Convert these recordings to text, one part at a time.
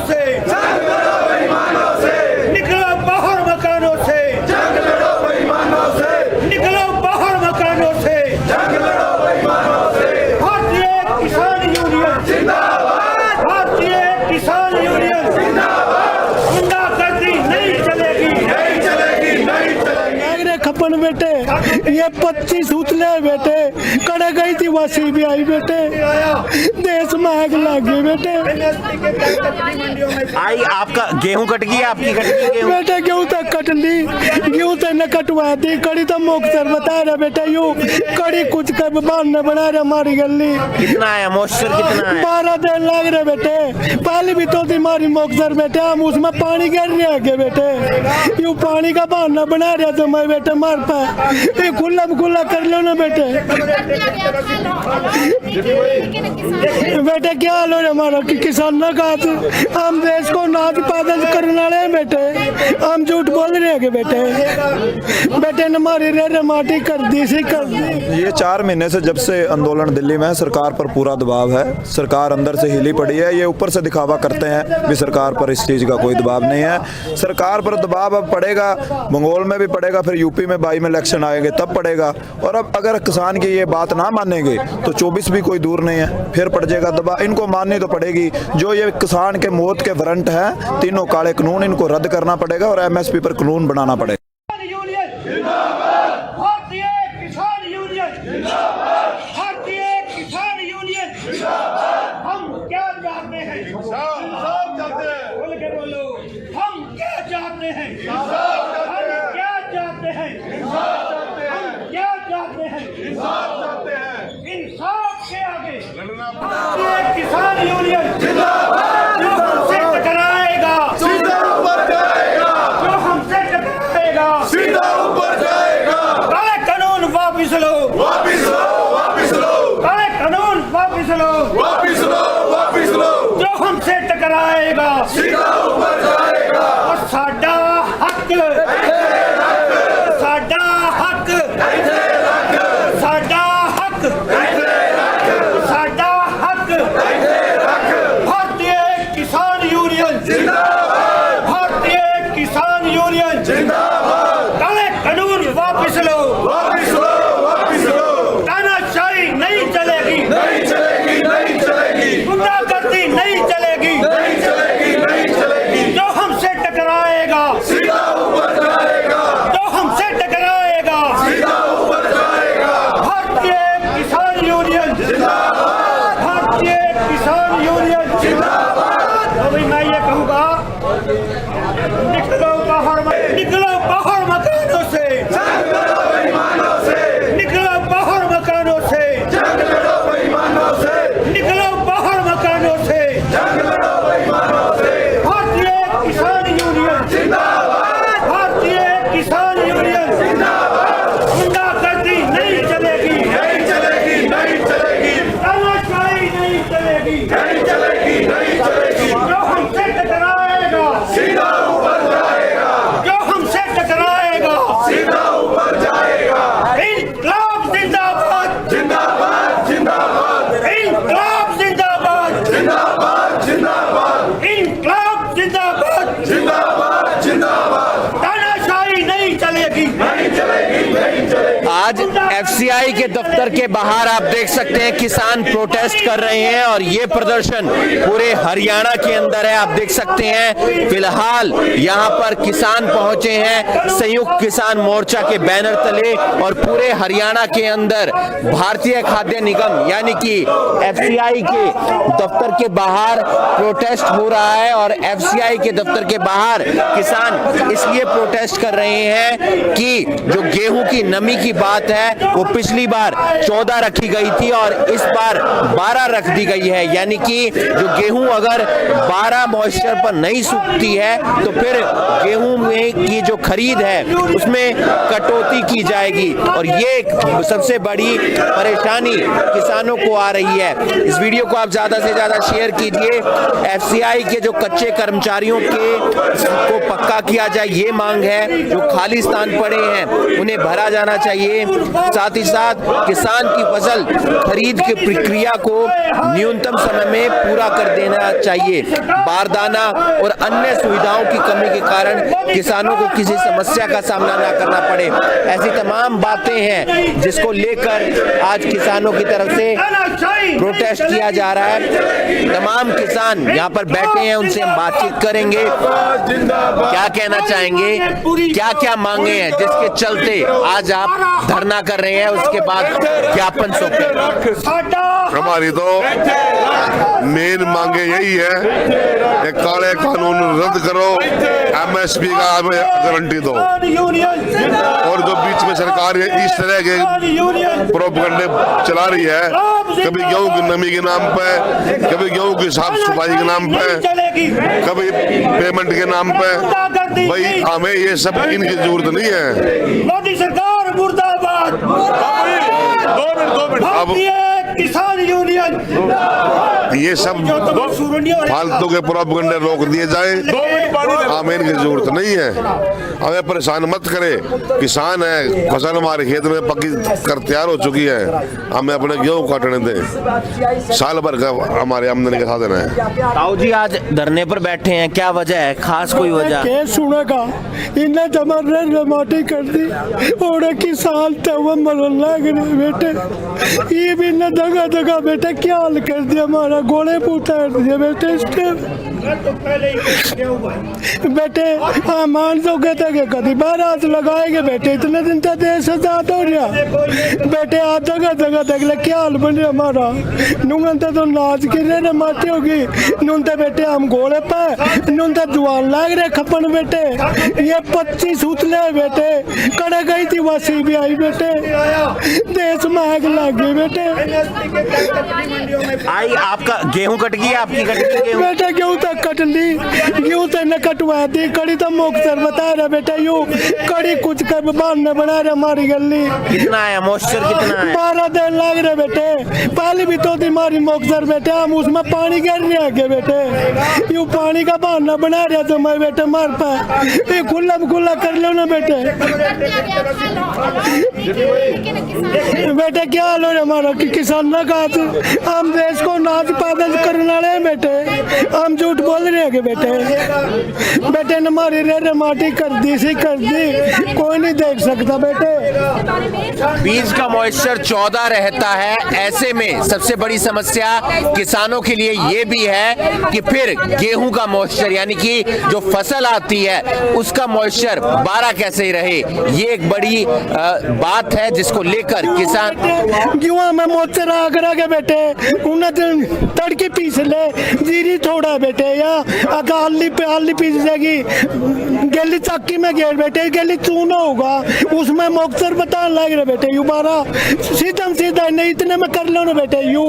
से, जंग लड़ो बेईमानों से, निकलो बाहर मकानों से, जंग लड़ो बेईमानों से, निकलो बाहर मकानों से। जंग लड़ो बेईमानों से। भारतीय किसान यूनियन जिंदाबाद, भारतीय किसान यूनियन जिंदाबाद, गुंडागर्दी नहीं चलेगी, नहीं चलेगी, नहीं चलेगी। नागरे खपन बेटे, ये 25 उतले बेटे, कड़े गई थी वहाँ CBI बेटे, देश में आग लगी बेटे। NSP के तहत कटनी मंडियों में आई आपका गेहूं कट गई, आपकी कट गई गेहूं? बेटे गेहूं तक कट ली, गेहूं तक न कटवा दी, कड़ी तो मोक्सर बता रहे बेटे, यू कड़ी कुछ कर बहाने बना रहे हमारी गली। कितना आया मॉइस्चर, कितना है? 12 दिन लग रहे बेटे, पहले भी तो थी हमारी मोक्सर बेटे, हम उसमें पानी गिर रहे आगे बेटे, यू पानी का बहाना बना रहे तो मैं बेटे मार पाए, ये खुला खुला कर लो ना बेटे। बेटे क्या हाल हो रहा हमारा कि किसान ना काज, हम देश को नाज उत्पादन करने वाले हैं बेटे, हम झूठ बोल रहे हैं कि बेटे ने हमारी रेरे माटी कर दी सी कर दी। ये 4 महीने से जब से आंदोलन दिल्ली में है, सरकार पर पूरा दबाव है, सरकार अंदर से हिली पड़ी है। ये ऊपर से दिखावा करते हैं भी सरकार पर इस चीज़ का कोई दबाव नहीं है। सरकार पर दबाव अब पड़ेगा, बंगाल में भी पड़ेगा, फिर यूपी में 22 में इलेक्शन आएंगे तब पड़ेगा। और अब अगर किसान की ये बात ना मानेंगे तो 24 भी कोई दूर नहीं है, फिर पड़ जाएगा दबाव। इनको माननी तो पड़ेगी। जो ये किसान के मौत के वारंट हैं, तीनों काले कानून, इनको रद्द करना पड़ेगा और MSP पर कानून बनाना पड़ेगा। यूनियन जिंदाबाद, भारतीय किसान यूनियन जिंदाबाद, भारतीय किसान यूनियन जिंदाबाद। हम क्या चाहते हैं? इंसाफ चाहते हैं। बोल के बोलो, हम क्या चाहते हैं? इंसाफ चाहते हैं। क्या चाहते हैं? इंसाफ चाहते हैं। हम क्या चाहते हैं? इंसाफ चाहते हैं। इंसाफ के आगे लड़ना पड़ेगा। भारतीय किसान यूनियन जिंदाबाद, जो हमसे टकराएगा सीधा ऊपर जाएगा, जो हमसे टकराएगा सीधा ऊपर जाएगा। काले कानून वापिस लो, वापिस लो, वापिस लो, काले कानून वापिस लो, वापिस लो, वापिस लो, जो हमसे टकराएगा सीधा ऊपर जाएगा। और साडा हक, साडा हक, साडा हक, साडा हक। भारतीय किसान यूनियन जिंदाबाद, भारतीय किसान यूनियन जिंदाबाद, काले कानून वापिस लो, वापिस लो, वापिस लो। तानाशाही नहीं चलेगी, नहीं चलेगी, नहीं चलेगी, गुंडागर्दी नहीं चलेगी, नहीं चलेगी, नहीं चलेगी। जो हमसे टकराएगा सीधा ऊपर जाएगा, जो हमसे टकराएगा सीधा ऊपर जाएगा। भारतीय किसान यूनियन जिंदाबाद, भारतीय किसान यूनियन जिंदाबाद। अभी मैं ये कहूँगा, निकलो बाहर मकानों से, जंग लड़ो बेईमानों से, निकलो बाहर मकानों से, जंग लड़ो बेईमानों से, निकलो बाहर मकानों से। जंग लड़ो बेईमानों से। भारतीय किसान यूनियन जिंदाबाद, भारतीय किसान यूनियन जिंदाबाद, गुंडागर्दी नहीं चलेगी, नहीं चलेगी, नहीं चलेगी, तानाशाही नहीं चलेगी, नहीं चलेगी, नहीं चलेगी। जो हमसे टकराएगा सीधा ऊपर जाएगा, जो हमसे टकराएगा सीधा ऊपर जाएगा। इनकलाब जिंदाबाद, जिंदाबाद, जिंदाबाद, इनकलाब जिंदाबाद, जिंदाबाद, जिंदाबाद, इनकलाब जिंदाबाद। जिंदाबाद, जिंदाबाद। तानाशाही नहीं चलेगी, नहीं चलेगी, नहीं चलेगी। आज FCI के दफ्तर के बाहर आप देख सकते हैं किसान प्रोटेस्ट कर रहे हैं और ये प्रदर्शन पूरे हरियाणा के अंदर है। आप देख सकते हैं फिलहाल यहाँ पर किसान पहुंचे हैं संयुक्त किसान मोर्चा के बैनर तले और पूरे हरियाणा के अंदर भारतीय खाद्य निगम यानी कि FCI के दफ्तर के बाहर प्रोटेस्ट हो रहा है। और FCI के दफ्तर के बाहर किसान इसलिए प्रोटेस्ट कर रहे हैं कि जो गेहूं की नमी की बात है वो पिछली बार 14 रखी गई थी और इस बार 12 रख दी गई है, यानी कि जो गेहूं अगर 12 मॉइस्चर पर नहीं सूखती है तो फिर गेहूं में की जो खरीद है उसमें कटौती की जाएगी और ये सबसे बड़ी परेशानी किसानों को आ रही है। इस वीडियो को आप ज्यादा से ज्यादा शेयर कीजिए। FCI के जो कच्चे कर्मचारियों के को पक्का किया जाए ये मांग है। जो खाली स्थान पड़े हैं उन्हें भरा जाना चाहिए। साथ ही साथ किसान की फसल खरीद की प्रक्रिया को न्यूनतम समय में पूरा कर देना चाहिए। बारदाना और अन्य सुविधाओं की कमी के कारण किसानों को किसी समस्या का सामना न करना पड़े, ऐसी तमाम बातें हैं जिसको लेकर आज किसानों की तरफ से प्रोटेस्ट किया जा रहा है। तमाम किसान यहाँ पर बैठे हैं, उनसे हम बातचीत करेंगे, क्या कहना चाहेंगे, क्या क्या मांगे हैं जिसके चलते आज आप धरना कर रहे हैं, उसके बाद ज्ञापन सौंपे। हमारी तो मेन मांगे यही है कि काले कानून रद्द करो, एमएसपी का हमें गारंटी दो, और जो बीच में सरकार इस तरह के प्रोपगंडे चला रही है, कभी गेहूं की नमी के नाम पे, कभी गेहूं की साफ सफाई के नाम पे, कभी पेमेंट के नाम पे, भाई हमें ये सब इनकी जरूरत नहीं है। मोदी सरकार मुर्दाबाद। भारतीय किसान यूनियन ये सब फालतू के प्रोपगंडे रोक दिए जाए, हमें इनकी जरूरत नहीं है। हमें परेशान मत करे, किसान है, फसल हमारे खेत में पक्की कर तैयार हो चुकी है, हमें अपने गेहूं काटने दें, साल भर का हमारे आमदनी का साधन है। ताऊ जी आज धरने पर बैठे हैं, क्या वजह है, खास कोई वजह? केस सुनेगा इन्हें जमर माटी कर दी और किसान तो मरन लग रहे बेटे, ये भी न जगह जगह बेटे क्या हाल कर दिया, हमारा गोले उतार दिए बेटे इसके बेटे। हाँ मान तो कहते कि कभी बार हाथ लगाएंगे बेटे, इतने दिन तक देश आजाद हो रहा बेटे, आज जगह जगह देख ले क्या हाल बन रहा हमारा। नुंगनते तो नाच गिर रहे माटी होगी, नुनते बेटे हम घोड़े पे नुनते जुआन लाग रहे खपन बेटे, ये 25 उतले बेटे, कड़े गई थी वहाँ CBI बेटे, देश में आग लग गई बेटे। आई आपका गेहूं कट गई, आपकी कट गई गेहूं? बेटा गेहूं तक कट ली, गेहूं तक न कटवा दी, कड़ी तो मुख्तर बता रहा बेटा, यू कड़ी कुछ कर बहाने बना रहे हमारी गली। कितना है मॉइस्चर, कितना है? 12 दिन लग रहे बेटे, पहले भी तो हमारी मुख्तर बेटे, हम उसमें पानी गिर रहे आगे बेटे, यू पानी का बहाना बना रहे तो मैं बेटे मार पाए, ये खुला खुला कर लो ना बेटे। बेटे क्या हाल हो रहा हमारा कि किसान ना का हम देश को नाच पैदल करने वाले बेटे, हम झूठ बोल रहे हैं बेटे, बेटे ने हमारी रे माटी कर दी सी कर दी, कोई नहीं देख सकता बेटे। बीज का मॉइस्चर 14 रहता है, ऐसे में सबसे बड़ी समस्या किसानों के लिए ये भी है कि फिर गेहूं का मॉइस्चर यानी कि जो फसल आती है उसका मॉइस्चर 12 कैसे रहे, ये एक बड़ी बात है जिसको लेकर किसान गेहूं में मॉइस्चर आगरा के बेटे, उन्हें तड़के पीस ले जीरी थोड़ा बेटे, या अगर आली पीस जाएगी गली चक्की में घेर बेटे, गली चूना होगा उसमें मॉइस्चर बताने लग रहे बेटे, यू 12 सीधा नहीं इतने में कर लो ना बेटे, यू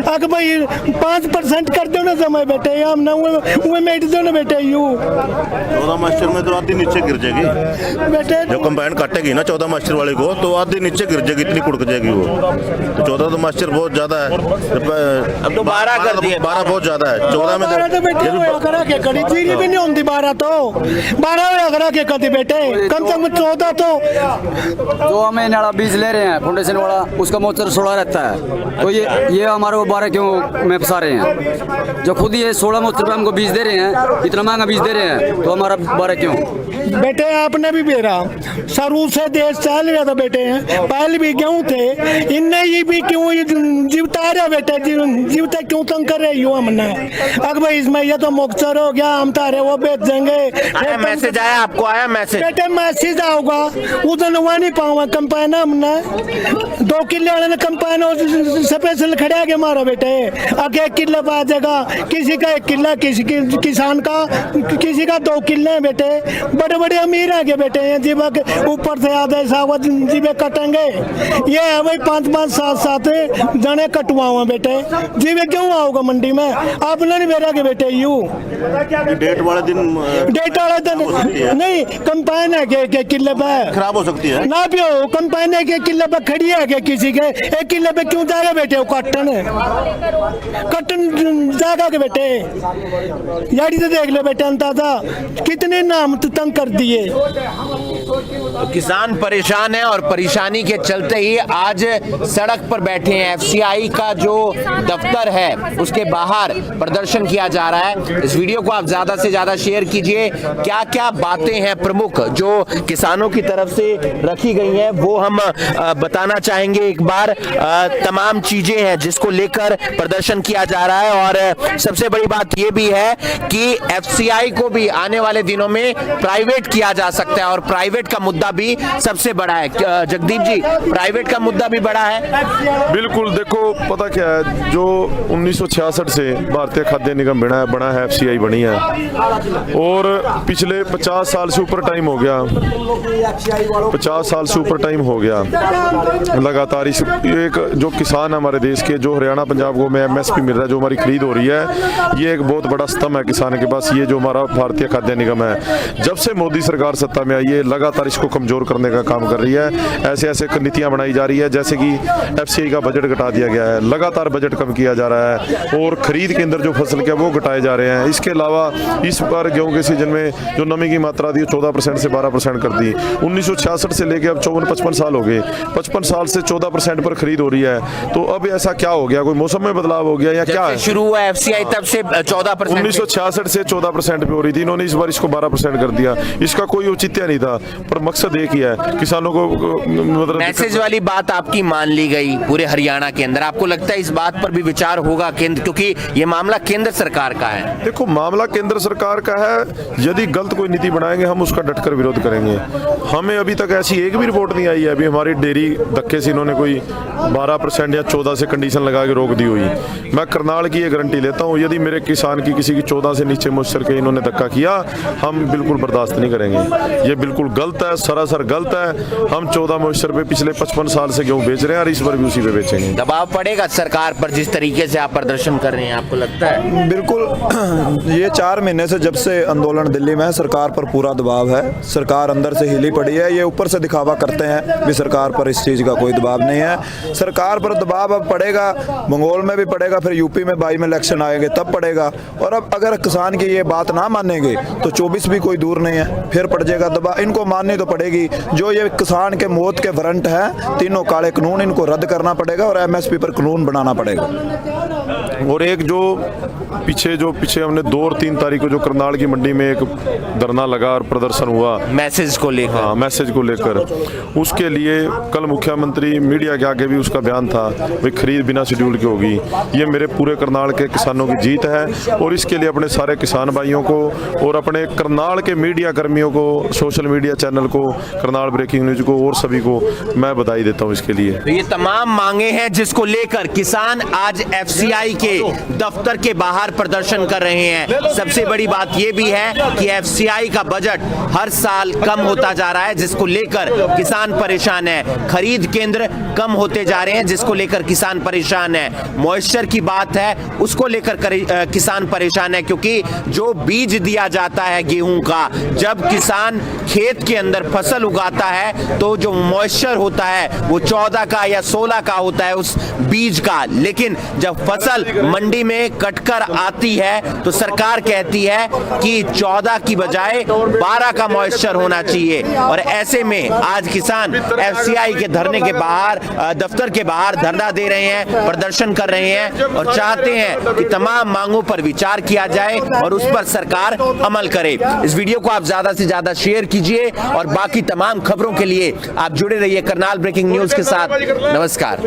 अगर भाई 5% कर दो ना समय बेटे, हम ना वो मेट दो ना बेटे, यू 14 मास्टर में तो आधी नीचे गिर जाएगी बेटे, जो कंबाइन काटेगी ना 14 मास्टर वाले को तो आधी नीचे गिर जाएगी, इतनी कुड़क जाएगी वो, तो 14 तो मास्टर बहुत ज्यादा है, अब तो 12 कर दिए, 12 बहुत ज्यादा है, 14 में तो बेटे होया करा के कड़ी जीरी भी नहीं होती, 12 होया करा के कदी बेटे, कम से कम 14 तो जो हमें नाला बीज ले रहे हैं फाउंडेशन वाला, उसका मॉइस्चर 16 रहता है, तो ये हमारे को 12 क्यों में फंसा रहे हैं, जो खुद ये 16 मॉइस्चर पे हमको बीज दे रहे हैं, इतना महंगा बीज दे रहे हैं, तो हमारा 12 क्यों? बेटे आपने भी बेरा शुरू से देश चल रहा था बेटे, पहले भी गेहूं थे, इनने ये भी क्यों जीवता रहे बेटे, जीवता क्यों तंग कर रहे युवा मना, अगर भाई इसमें ये तो मुख्तर हो गया, हम तारे वो बेच देंगे। मैसेज आया आपको, आया मैसेज? बेटे मैसेज आओगा उधर वहाँ नहीं पाऊंगा, कंपाइन हमने 2 किले वाले ने कंपाइन स्पेशल खड़ा के मारा बेटे, आगे 1 किला पा जाएगा, किसी का 1 किला, किसी किसान का किसी का 2 किले बेटे, बड़े बड़े अमीर है के बेटे हैं, जीवा के ऊपर से आधे सावत जीवे कटेंगे, ये है भाई 5-5, 7-7 जाने कटवाओ बेटे जी मैं क्यों आऊंगा मंडी में आपने नहीं मेरा के बेटे यू डेट वाले दिन डेट वाला दिन नहीं कंपाइन है के किले पे खराब हो सकती है ना पियो कंपाइन है के किले पे खड़ी है के किसी के एक किले पे क्यों जाएगा बेटे वो कटन जाएगा के बेटे यारी तो देख लो बेटे अंदाजा कितने नाम तंग कर दिए। तो किसान परेशान है और परेशानी के चलते ही आज सड़क पर बैठे हैं। एफसीआई का जो दफ्तर है उसके बाहर प्रदर्शन किया जा रहा है। इस वीडियो को आप ज्यादा से ज्यादा शेयर कीजिए। क्या क्या बातें हैं प्रमुख जो किसानों की तरफ से रखी गई हैं वो हम बताना चाहेंगे। एक बार तमाम चीजें हैं जिसको लेकर प्रदर्शन किया जा रहा है और सबसे बड़ी बात यह भी है कि एफसीआई को भी आने वाले दिनों में प्राइवेट किया जा सकता है और प्राइवेट का मुद्दा भी सबसे बड़ा है। जगदीप जी, प्राइवेट का मुद्दा भी बड़ा है। बिल्कुल, देखो पता क्या है, जो 1966 से भारतीय खाद्य निगम बना है एफसीआई बनी है और पिछले 50 साल से ऊपर टाइम हो गया, 50 साल से ऊपर टाइम हो गया लगातार इस एक जो किसान है हमारे देश के, जो हरियाणा पंजाब को में एमएसपी मिल रहा है, जो हमारी खरीद हो रही है, ये एक बहुत बड़ा स्तंभ है किसान के पास। ये जो हमारा भारतीय खाद्य निगम है, जब से मोदी सरकार सत्ता में आई है लगातार इसको कमजोर करने का काम कर रही है। ऐसे ऐसे नीतियां बनाई जा रही है, जैसे कि एफसीआई का बजट घटा दिया गया है, लगातार बजट कम किया जा रहा है और खरीद के अंदर जो फसल के वो घटाए जा रहे हैं। इसके अलावा इस बार गेहूं के सीजन में जो नमी की मात्रा थी 14% से 12% कर दी। 1966 से लेके अब 54-55 साल हो गए, 55 साल से 14% पर खरीद हो रही है। तो अब ऐसा क्या हो गया, कोई मौसम में बदलाव हो गया या क्या है? शुरू हुआ एफसीआई तब से 14%, 1966 से 14% पे हो रही थी, इन्होंने इस बार इसको 12% कर दिया। इसका कोई औचित्य नहीं था, पर मकसद एक ही है, किसानों को मतलब मैसेज वाली बात आपकी मान ली गई पूरे हरियाणा के अंदर। आपको लगता है इस बात पर भी विचार होगा केंद्र, क्योंकि ये मामला केंद्र सरकार का है? देखो, मामला केंद्र सरकार का है, यदि गलत कोई नीति बनाएंगे हम उसका डटकर विरोध करेंगे। हमें अभी तक ऐसी एक भी रिपोर्ट नहीं आई है, अभी हमारी डेयरी धक्के से इन्होंने कोई 12% या 14 से कंडीशन लगा के रोक दी हुई। मैं करनाल की ये गारंटी लेता हूँ, यदि मेरे किसान की किसी की 14 से नीचे मॉइस्चर के इन्होंने धक्का किया, हम बिल्कुल बर्दाश्त नहीं करेंगे। ये बिल्कुल गलत है, सरासर गलत है। हम 14 मॉइस्चर पे पिछले 55 साल से गेहूँ बेच रहे हैं और इस बार भी उसी पे बेचेंगे। दबाव पड़ेगा सरकार पर जिस तरीके से आप प्रदर्शन कर रहे हैं, आपको लगता है? बिल्कुल, ये 4 महीने से जब से आंदोलन दिल्ली में है, सरकार पर पूरा दबाव है। सरकार अंदर से हिली पड़ी है। ये ऊपर से दिखावा करते हैं भी सरकार पर इस चीज़ का कोई दबाव नहीं है। सरकार पर दबाव अब पड़ेगा, बंगाल में भी पड़ेगा, फिर यूपी में 22 में इलेक्शन आएंगे तब पड़ेगा। और अब अगर किसान की ये बात ना मानेंगे तो 24 भी कोई दूर नहीं है, फिर पड़ जाएगा दबाव। इनको माननी तो पड़ेगी। जो ये किसान के मौत के वारंट हैं, तीनों काले कानून, इनको रद्द करना पड़ेगा और एमएसपी पर कानून बनाना पड़ेगा। और एक जो पीछे हमने 2 और 3 तारीख को जो करनाल की मंडी में एक धरना लगा और प्रदर्शन हुआ मैसेज को लेकर, हाँ, मैसेज को लेकर, उसके लिए कल मुख्यमंत्री मीडिया के आगे भी उसका बयान था, भाई खरीद बिना शेड्यूल की होगी। ये मेरे पूरे करनाल के किसानों की जीत है और इसके लिए अपने सारे किसान भाइयों को और अपने करनाल के मीडिया कर्मियों को, सोशल मीडिया चैनल को, करनाल ब्रेकिंग न्यूज को और सभी को मैं बधाई देता हूँ इसके लिए। तो ये तमाम मांगे हैं जिसको लेकर किसान आज एफसीआई के दफ्तर के बाहर प्रदर्शन कर रहे हैं। सबसे बड़ी बात यह भी है कि एफसीआई का बजट हर साल कम होता जा रहा है, जिसको लेकर किसान परेशान है। खरीद केंद्र कम होते जा रहे हैं, जिसको लेकर किसान परेशान है। मॉइस्चर की बात है, उसको लेकर किसान परेशान है, क्योंकि जो बीज दिया जाता है गेहूं का, जब किसान खेत के अंदर फसल उगाता है तो जो मॉइस्चर होता है वो 14 का या 16 का होता है उस बीज का। लेकिन जब फसल मंडी में कटकर आती है तो सरकार कहती है कि 14 की बजाय 12 का मॉइस्चर होना चाहिए। और ऐसे में आज किसान एफसीआई के धरने के बाहर, दफ्तर के बाहर धरना दे रहे हैं, प्रदर्शन कर रहे हैं और चाहते हैं कि तमाम मांगों पर विचार किया जाए और उस पर सरकार अमल करे। इस वीडियो को आप ज्यादा से ज्यादा शेयर कीजिए और बाकी तमाम खबरों के लिए आप जुड़े रहिए करनाल ब्रेकिंग न्यूज के साथ। नमस्कार।